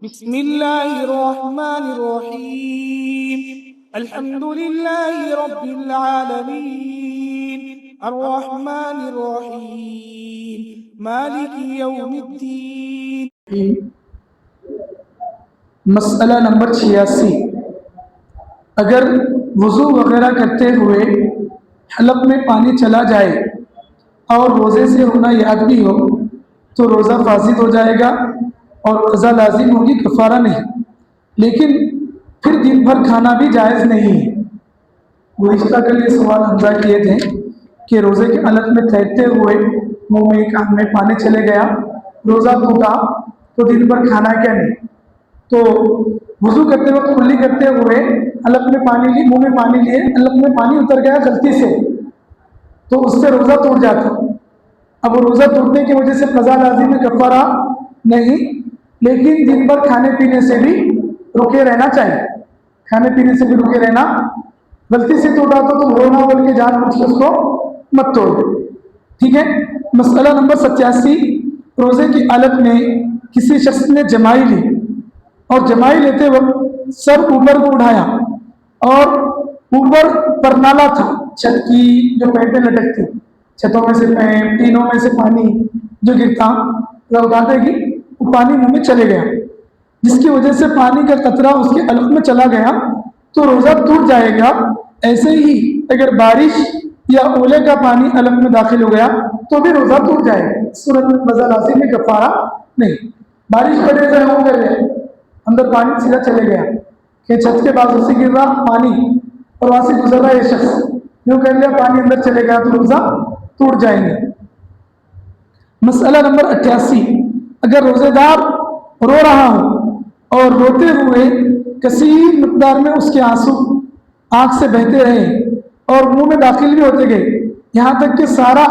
بسم الله الرحمن الرحيم. الحمد لله رب العالمين الرحمن الرحيم مالك يوم الدين. مسئلہ نمبر 86، اگر وضو وغیرہ کرتے ہوئے حلق میں پانی چلا جائے اور روزے سے ہونا یاد بھی ہو تو روزہ فاسد ہو جائے گا اور قضا لازم ہوگی، کفارہ نہیں، لیکن پھر دن بھر کھانا بھی جائز نہیں ہے۔ گزشتہ کل یہ سوال حمزہ کیے تھے کہ روزے کے حلق میں تیرتے ہوئے منہ میں کان میں پانی چلے گیا، روزہ ٹوٹا تو دن بھر کھانا کیا نہیں؟ تو وضو کرتے وقت کلی کرتے ہوئے حلق میں پانی لی، منہ میں پانی لیے، حلق میں پانی اتر گیا غلطی سے، تو اس سے روزہ ٹوٹ جاتا۔ اب روزہ ٹوٹنے کی وجہ سے قضا لازم ہے، کفارہ نہیں، لیکن دن بھر کھانے پینے سے بھی رکے رہنا چاہیے، کھانے پینے سے بھی رکے رہنا۔ غلطی سے ٹوٹا تو تم رونا بول کے جان بوجھ کے اس کو مت توڑ، ٹھیک ہے۔ مسئلہ نمبر 87، روزے کی حالت میں کسی شخص نے جمائی لی اور جمائی لیتے وقت سر اوپر کو اٹھایا اور اوپر پرنالا تھا، چھت کی جو پینٹیں لٹکتی، چھتوں میں سے ٹینوں میں سے پانی جو گرتا اٹھاتے گی، وہ پانی منہ میں چلے گیا، جس کی وجہ سے پانی کا قطرہ اس کے حلق میں چلا گیا تو روزہ ٹوٹ جائے گا۔ ایسے ہی اگر بارش یا اولے کا پانی حلق میں داخل ہو گیا تو بھی روزہ ٹوٹ جائے گا، اس صورت میں قضا لازم ہے، کفارہ نہیں۔ بارش پڑے سے ہو کر اندر پانی سیدھا چلے گیا کہ چھت کے پاس اسے گر رہا پانی اور وہاں سے گزر رہا یہ شخص، یوں کر لیا پانی اندر چلے گیا تو روزہ ٹوٹ جائیں گے۔ مسئلہ نمبر 88، اگر روزے دار رو رہا ہو اور روتے ہوئے کثیر مقدار میں اس کے آنسو آنکھ سے بہتے رہے اور منہ میں داخل بھی ہوتے گئے یہاں تک کہ سارا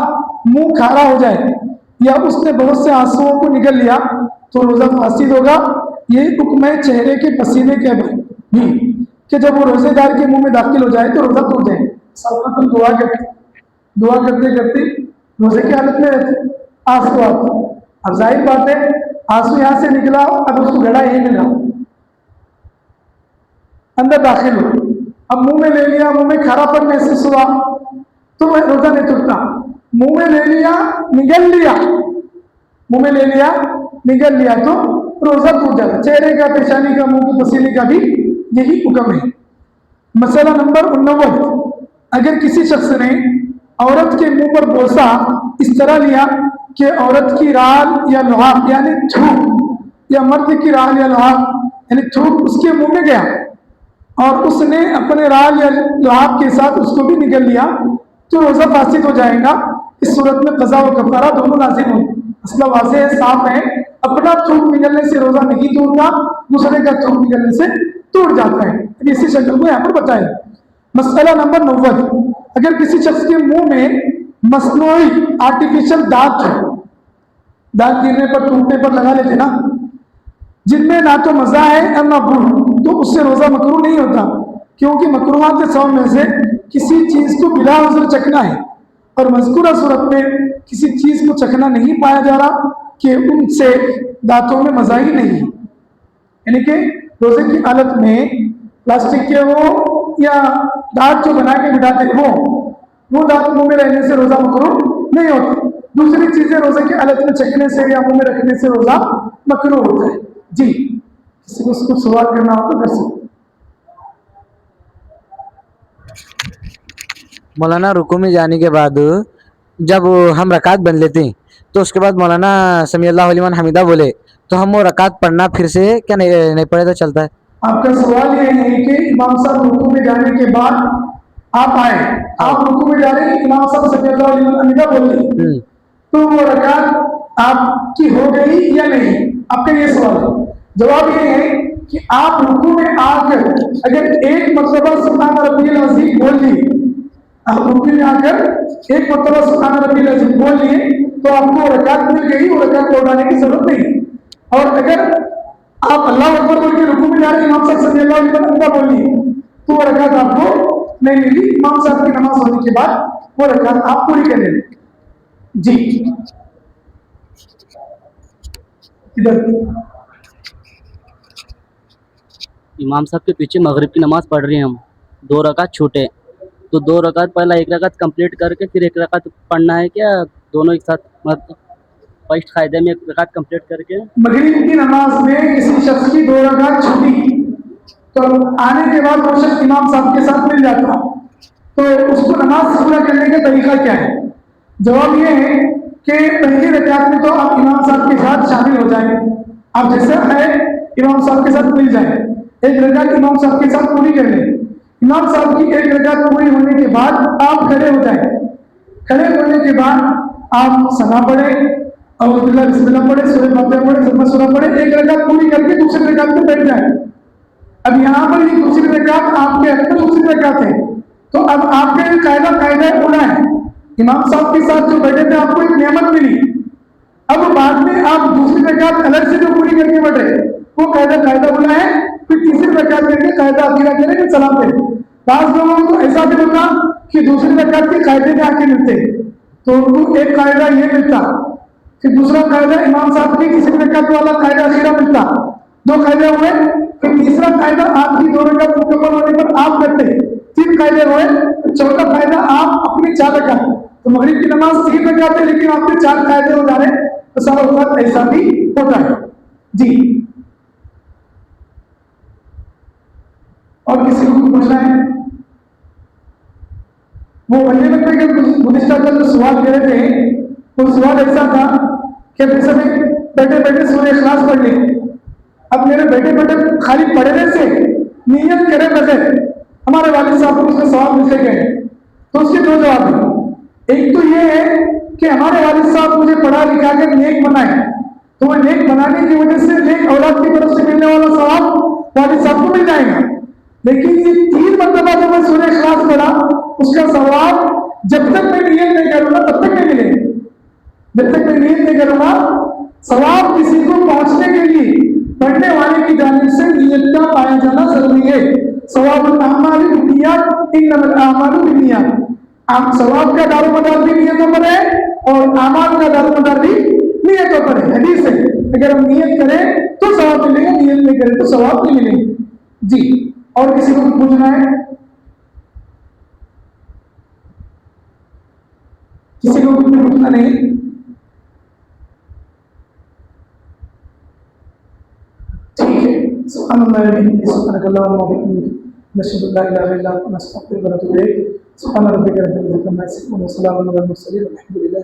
منہ کھارا ہو جائے، یا اس نے بہت سے آنسوؤں کو نگل لیا تو روزہ فاسد ہوگا۔ یہی حکم ہے چہرے کے پسینے کے بھی کہ جب وہ روزے دار کے منہ میں داخل ہو جائے تو روزہ ٹوٹ جائے۔ سب دعا کرتے کرتے روزے کی حالت میں رہتے، آنسو آتے، اب ظاہر بات ہے آنسو یہاں سے نکلا، اب اس کو گڑا یہی ملا، اندر داخل ہو، اب منہ میں لے لیا، منہ میں کھارا پن محسوس ہوا تو روزہ نہیں ٹوٹتا۔ منہ میں لے لیا نگل لیا، منہ میں لے لیا نگل لیا تو روزہ ٹوٹ جاتا۔ چہرے کا، پیشانی کا، منہ کے پسینے کا بھی یہی حکم ہے۔ مسئلہ نمبر 89، اگر کسی شخص نے عورت کے منہ پر بوسہ اس طرح لیا کہ عورت کی رال یا لحاف یعنی تھوک، یا مرد کی رال یا لحاف یعنی تھوک اس کے منہ میں گیا اور اس نے اپنے رال یا لحاف کے ساتھ اس کو بھی نگل لیا تو روزہ فاسد ہو جائے گا۔ اس صورت میں قضا و کفارہ دونوں لازم ہوں۔ مسئلہ واضح ہے، صاف ہے، اپنا تھوک نگلنے سے روزہ نہیں ٹوٹتا، دوسرے کا تھوک نگلنے سے ٹوٹ جاتا ہے۔ اسی شکل کو یہاں پر بتائیں۔ مسئلہ نمبر 90، اگر کسی شخص کے منہ میں مصنوعی آرٹیفیشل دانت ہے، دانت گرنے پر ٹوٹنے پر لگا لیتے نا، جن میں نہ تو مزہ ہے اور نہ بو، تو اس سے روزہ مکروہ نہیں ہوتا، کیونکہ مکروہات صوم میں سے کسی چیز کو بلا عذر چکھنا ہے، اور مذکورہ صورت میں کسی چیز کو چکھنا نہیں پایا جا رہا کہ ان سے دانتوں میں مزہ ہی نہیں ہے، یعنی کہ روزے کی حالت میں پلاسٹک کے ہو یا دانت جو بنا کے بٹھاتے وہ دانت منہ میں رہنے سے روزہ مکروہ نہیں ہوتا۔ دوسری چیزیں روزے کی حالت میں چکھنے سے یا منہ میں رکھنے سے روزہ مکروہ ہوتا ہے۔ جی، کسی کو اس کو سوال کرنا ہو تو کر سکتے۔ مولانا رکوع میں جانے کے بعد جب ہم رکعت بن لیتے ہیں تو اس کے بعد مولانا سمیع اللہ لمن حمیدہ بولے تو ہم وہ رکعت پڑھنا پھر سے کیا نہیں پڑھے تو چلتا ہے؟ آپ کا سوال یہ ہے کہ امام صاحب رکوع میں جانے کے بعد آپ آئے، آپ رکوع میں جا رہے ہیں، امام صاحب سمیع اللہ لمن حمیدہ بول رہے ہیں، تو وہ رکعت آپ کی ہو گئی یا نہیں؟ آپ کا یہ سوال ہے۔ جواب یہ ہے کہ آپ رکوع میں آ کر اگر ایک مرتبہ سبحان ربی العظیم بول لیے، آپ رکوع میں آ کر ایک مرتبہ سبحان ربی العظیم بول لیے تو آپ کو رکعت مل گئی، وہ رکعت لوٹانے کی ضرورت نہیں۔ اور اگر آپ اللہ اکبر بول کے رکوع میں جا رہے ہیں، امام صاحب صلی اللہ علیہ وسلم بول لیے تو وہ رکعت آپ کو نہیں ملی، امام صاحب کی نماز ہونے کے بعد وہ رکعت آپ پوری کر لیں۔ جی ادھر امام صاحب کے پیچھے مغرب کی نماز پڑھ رہے ہیں ہم 2 رکعت چھوٹے، تو 2 رکعت پہلا 1 رکعت کمپلیٹ کر کے پھر 1 رکعت پڑھنا ہے کیا دونوں ایک ساتھ؟ مطلب فرسٹ قاعدے میں 1 رکعت کمپلیٹ کر کے مغرب کی نماز میں کسی شخص کی 2 رکعت چھوٹی تو آنے کے بعد وہ شخص امام صاحب کے ساتھ مل جاتا، تو اس کو نماز پورا کرنے کا طریقہ کیا ہے؟ جواب یہ ہے کہ پہلی رکعت میں تو آپ امام صاحب کے ساتھ شامل ہو جائیں، آپ جیسا ہے امام صاحب کے ساتھ مل جائیں، 1 رکعت امام صاحب کے ساتھ پوری کر لیں۔ امام صاحب کی 1 رکعت پوری ہونے کے بعد آپ کھڑے ہو جائیں، کھڑے ہونے کے بعد آپ ثنا پڑھیں، اعوذ باللہ بسم اللہ پڑھیں، سورہ فاتحہ پڑھیں، ثم سورہ پڑھیں، 1 رکعت پوری کر کے دوسری رکعت میں بیٹھ جائیں۔ اب یہاں پر یہ دوسری رکعت آپ کے حق میں دوسری رکعت ہے، تو اب آپ کا یہ قاعدہ اولا ہے، امام صاحب کے ساتھ جو بیٹھے تھے آپ کو ایک نعمت ملی، اب بعد میں آپ دوسری رکعت الگ سے جو پوری کر کے بیٹھے وہ قاعدہ اولا ہے، پھر تیسری رکعت کر کے قاعدہ اخیرہ کریں کہ سلام پھیریں۔ بعض لوگوں کو ایسا بھی ہوتا کہ دوسری رکعت کے قاعدے میں آ کے ملتے، تو ان کو ایک قاعدہ یہ ملتا، پھر دوسرا قاعدہ امام صاحب کی تیسری رکعت والا قاعدہ اخیرہ ملتا، 2 قاعدے ہوئے، پھر تیسرا قاعدہ آپ کی 2 رکعت مکمل ہونے پر آپ کرتے، 3 قاعدے ہوئے، پھر چوتھا قاعدہ آپ اپنی 4 رکعت، تو مغرب کی نماز 3 رکعت ہے لیکن آپ کے 4 قاعدے ہو جا رہے، تو سارا وقت ایسا بھی ہوتا ہے۔ جی اور کسی کو پوچھنا ہے؟ وہ بندے بندے کے گزشتہ کل جو سوال کر رہے تھے وہ سوال ایسا تھا کہ جیسے میں بیٹھے بیٹھے سورہ اخلاص پڑھ لی، اب میرے بیٹھے بیٹھے خالی پڑھنے سے نیت کرے بغیر ہمارے والد صاحب کو اس میں ثواب ملتے گئے، تو اس کے 2 جواب ہیں۔ ایک تو یہ ہے کہ ہمارے والد صاحب مجھے پڑھا لکھا کر نیک بنائے، تو وہ نیک بنانے کی وجہ سے نیک اولاد کی طرف سے ملنے والا ثواب والد صاحب کو مل جائے گا، لیکن یہ 3 مرتبہ جو میں سورہ اخلاص پڑھا اس کا ثواب جب تک میں نیت نہیں کروں گا تب تک نہیں ملے گا، جب تک میں نیت نہیں کروں گا۔ ثواب کسی کو پہنچنے کے لیے پڑھنے والے کی جانب سے نیت کا پایا جانا ضروری ہے۔ ثواب الاعمال بالنیات انما الاعمال بالنیات، ثواب کا دار و مدار بھی نیتوں پر ہے اور اعمال کا دار و مدار بھی نیتوں پر ہے، حدیث ہے، اگر ہم نیت کریں تو ثواب ملے گا، نیت نہیں کریں تو ثواب نہیں ملے گا۔ جی اور کسی کو پوچھنا ہے؟ کسی کو پوچھنا نہیں؟ ٹھیک ہے، سبحان اللہ وبحمدہ، سبحانک اللہم وبحمدک، نشہد ان لا الہ الا انت، نستغفرک ونتوب الیک، سبحان ربک رب العزۃ عما یصفون، وسلام علی المرسلین، والحمد للہ۔